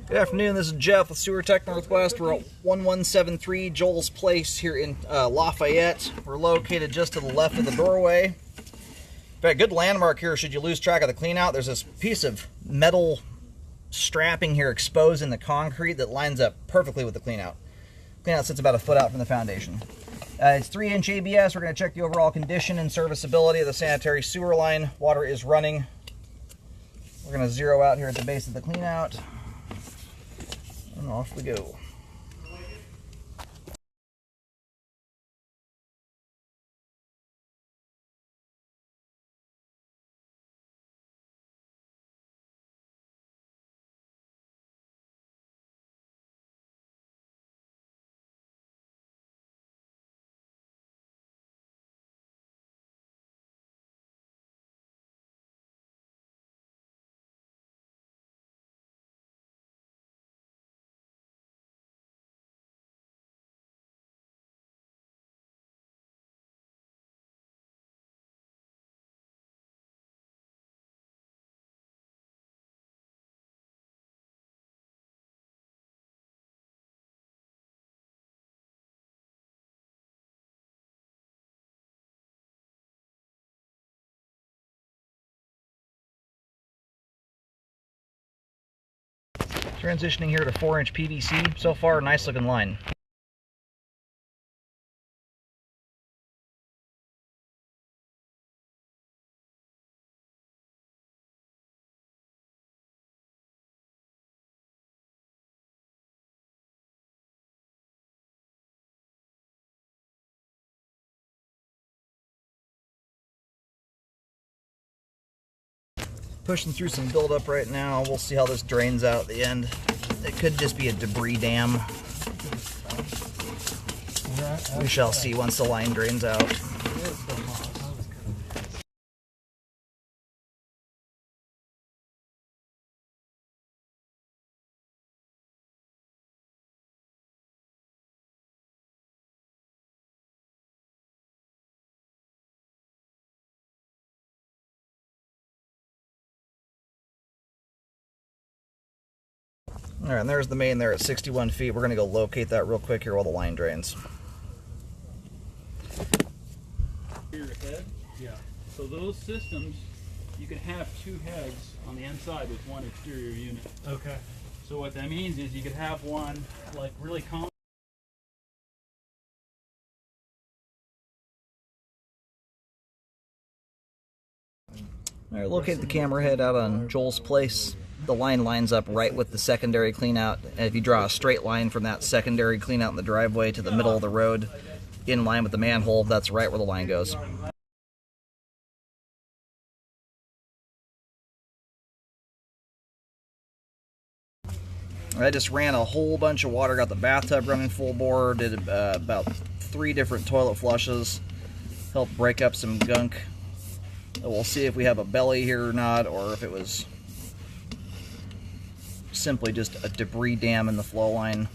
Good afternoon, this is Jeff with Sewer Tech Northwest. We're at 1173 Joel's Place here in Lafayette. We're located just to the left of the doorway. In fact, good landmark here should you lose track of the clean out. There's this piece of metal strapping here exposed in the concrete that lines up perfectly with the clean out. Clean out sits about a foot out from the foundation. It's 3-inch ABS. We're going to check the overall condition and serviceability of the sanitary sewer line. Water is running. We're going to zero out here at the base of the clean out. And off we go. Transitioning here to 4-inch PVC. So far, nice looking line. Pushing through some buildup right now. We'll see how this drains out at the end. It could just be a debris dam. We shall see once the line drains out. All right, and there's the main there at 61 feet. We're going to go locate that real quick here while the line drains. Your head? Yeah. So those systems, you can have two heads on the inside with one exterior unit. Okay. So what that means is you could have one like really common. All right, locate the camera head out on Joel's Place. The line lines up right with the secondary cleanout. And if you draw a straight line from that secondary cleanout in the driveway to the middle of the road, in line with the manhole, that's right where the line goes. I just ran a whole bunch of water, got the bathtub running full bore, did about 3 different toilet flushes, helped break up some gunk. We'll see if we have a belly here or not, or if it was simply just a debris dam in the flow line.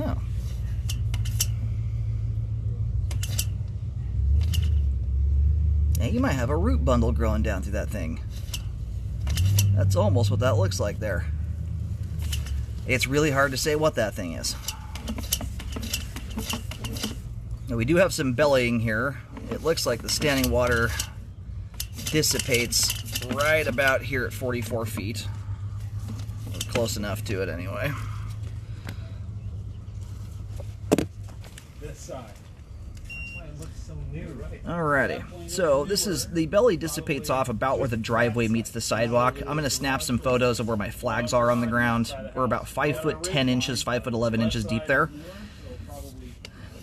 Oh. Now you might have a root bundle growing down through that thing. That's almost what that looks like there. It's really hard to say what that thing is. Now we do have some bellying here. It looks like the standing water dissipates right about here at 44 feet. We're close enough to it anyway. This side. That's why it looks so new, right? Alrighty, so this is, the belly dissipates off about where the driveway meets the sidewalk. I'm going to snap some photos of where my flags are on the ground. We're about 5 foot 10 inches, 5 foot 11 inches deep there,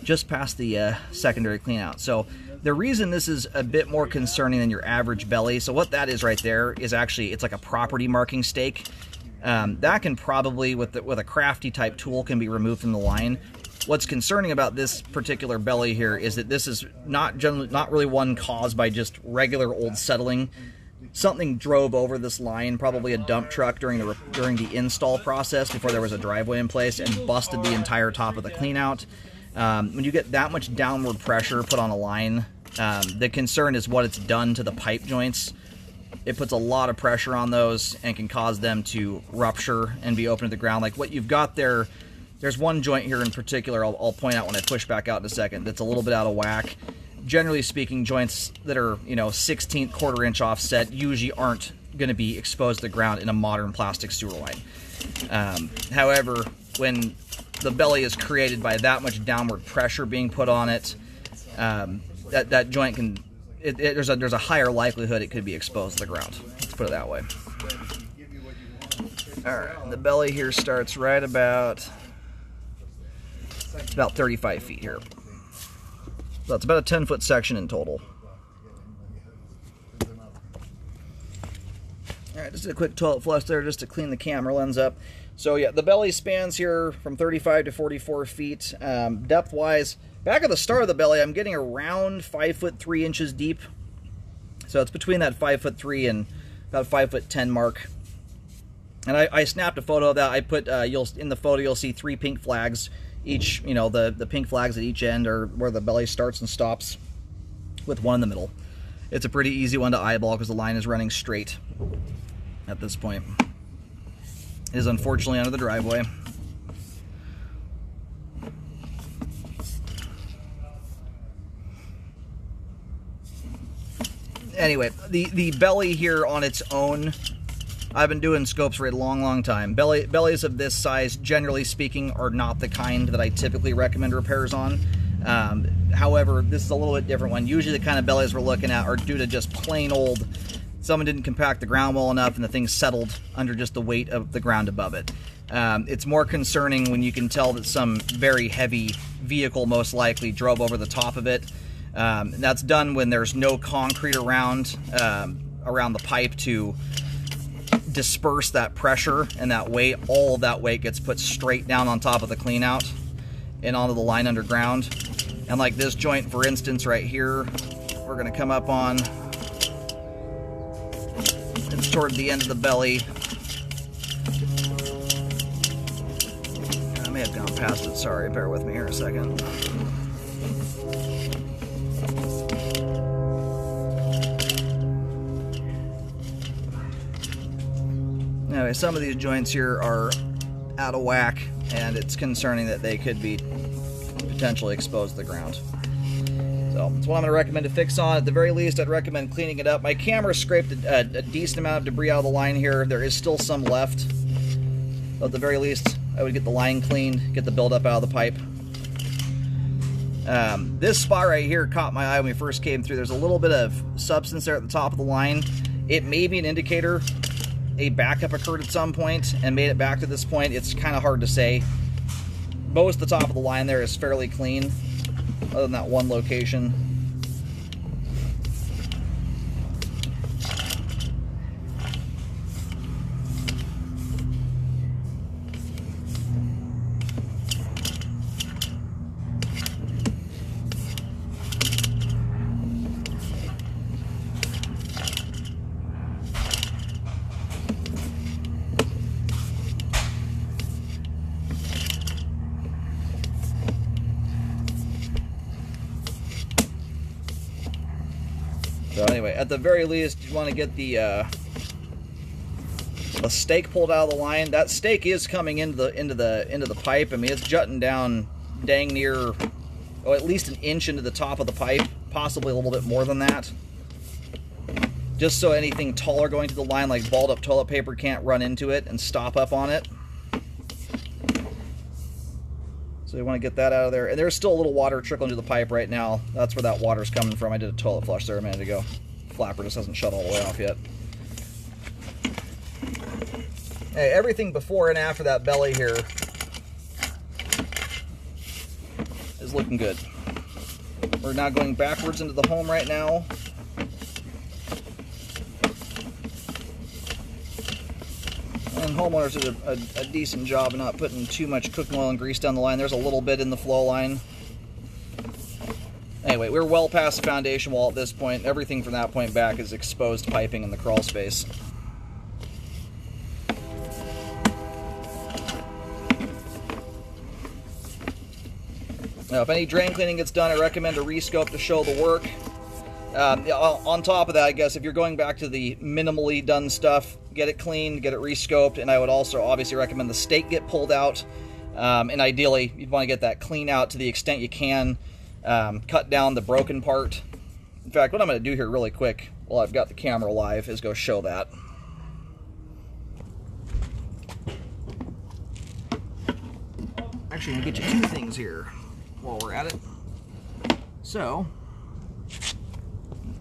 just past the secondary clean out. So the reason this is a bit more concerning than your average belly, so what that is right there is actually, it's like a property marking stake. That can probably, with a crafty type tool, can be removed from the line. What's concerning about this particular belly here is that this is not really one caused by just regular old settling. Something drove over this line, probably a dump truck during the install process before there was a driveway in place, and busted the entire top of the clean out. When you get that much downward pressure put on a line, the concern is what it's done to the pipe joints. It puts a lot of pressure on those and can cause them to rupture and be open to the ground. Like what you've got there, there's one joint here in particular I'll point out when I push back out in a second that's a little bit out of whack. Generally speaking, joints that are, 16th quarter-inch offset usually aren't going to be exposed to the ground in a modern plastic sewer line. However, when the belly is created by that much downward pressure being put on it, that joint can... there's a higher likelihood it could be exposed to the ground. Let's put it that way. All right, and the belly here starts right about 35 feet here. So that's about a 10-foot section in total. All right, just a quick toilet flush there just to clean the camera lens up. So yeah, the belly spans here from 35 to 44 feet. Depth-wise, back at the start of the belly, I'm getting around 5 foot 3 inches deep. So it's between that 5 foot 3 and about 5 foot 10 mark. And I snapped a photo of that. I put in the photo you'll see 3 pink flags. Each, the pink flags at each end are where the belly starts and stops, with one in the middle. It's a pretty easy one to eyeball because the line is running straight at this point. It is unfortunately under the driveway. Anyway, the belly here on its own, I've been doing scopes for a long time. Bellies of this size, generally speaking, are not the kind that I typically recommend repairs on. However, this is a little bit different one. Usually the kind of bellies we're looking at are due to just plain old, someone didn't compact the ground well enough and the thing settled under just the weight of the ground above it. It's more concerning when you can tell that some very heavy vehicle most likely drove over the top of it. That's done when there's no concrete around the pipe to disperse that pressure and that weight. All of that weight gets put straight down on top of the clean out and onto the line underground. And like this joint, for instance, right here, we're going to come up on. It's toward the end of the belly. I may have gone past it, sorry, bear with me here a second. Anyway, some of these joints here are out of whack, and it's concerning that they could be potentially exposed to the ground. So that's what I'm going to recommend to fix on. At the very least, I'd recommend cleaning it up. My camera scraped a decent amount of debris out of the line here. There is still some left. So at the very least, I would get the line cleaned, get the buildup out of the pipe. This spot right here caught my eye when we first came through. There's a little bit of substance there at the top of the line. It may be an indicator a backup occurred at some point and made it back to this point. It's kind of hard to say. Most of the top of the line there is fairly clean, other than that one location. So anyway, at the very least, you want to get the stake pulled out of the line. That stake is coming into the pipe. I mean, it's jutting down dang near, at least an inch into the top of the pipe, possibly a little bit more than that. Just so anything taller going to the line, like balled up toilet paper, can't run into it and stop up on it. So you want to get that out of there. And there's still a little water trickling into the pipe right now. That's where that water's coming from. I did a toilet flush there a minute ago. Flapper just hasn't shut all the way off yet. Hey, everything before and after that belly here is looking good. We're now going backwards into the home right now. and homeowners did a decent job of not putting too much cooking oil and grease down the line. There's a little bit in the flow line. Anyway, we're well past the foundation wall at this point. Everything from that point back is exposed piping in the crawl space. Now, if any drain cleaning gets done, I recommend a rescope to show the work. On top of that, I guess, if you're going back to the minimally done stuff, get it cleaned, get it rescoped, and I would also obviously recommend the stake get pulled out. And ideally, you'd want to get that clean out to the extent you can. Cut down the broken part. In fact, what I'm going to do here really quick, while I've got the camera live, is go show that. Actually, I'm going to get you two things here while we're at it. So,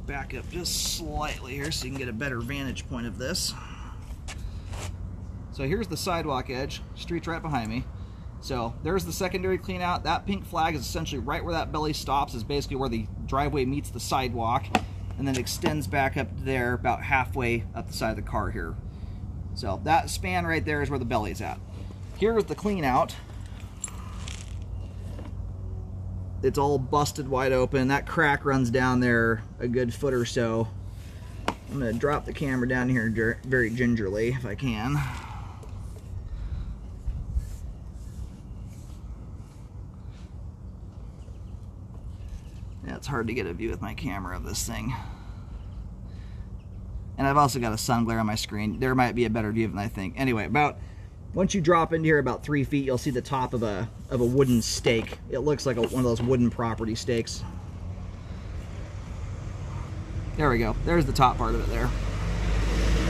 back up just slightly here so you can get a better vantage point of this. So here's the sidewalk edge, street's right behind me. So there's the secondary clean out. That pink flag is essentially right where that belly stops, is basically where the driveway meets the sidewalk, and then extends back up there about halfway up the side of the car here. So that span right there is where the belly is at. Here's the clean out. It's all busted wide open. That crack runs down there a good foot or so. I'm going to drop the camera down here very gingerly if I can. Yeah, it's hard to get a view with my camera of this thing. And I've also got a sun glare on my screen. There might be a better view than I think. Anyway, once you drop into here about 3 feet, you'll see the top of a wooden stake. It looks like one of those wooden property stakes. There we go. There's the top part of it there.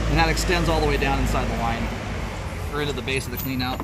And that extends all the way down inside the line, or into the base of the clean out.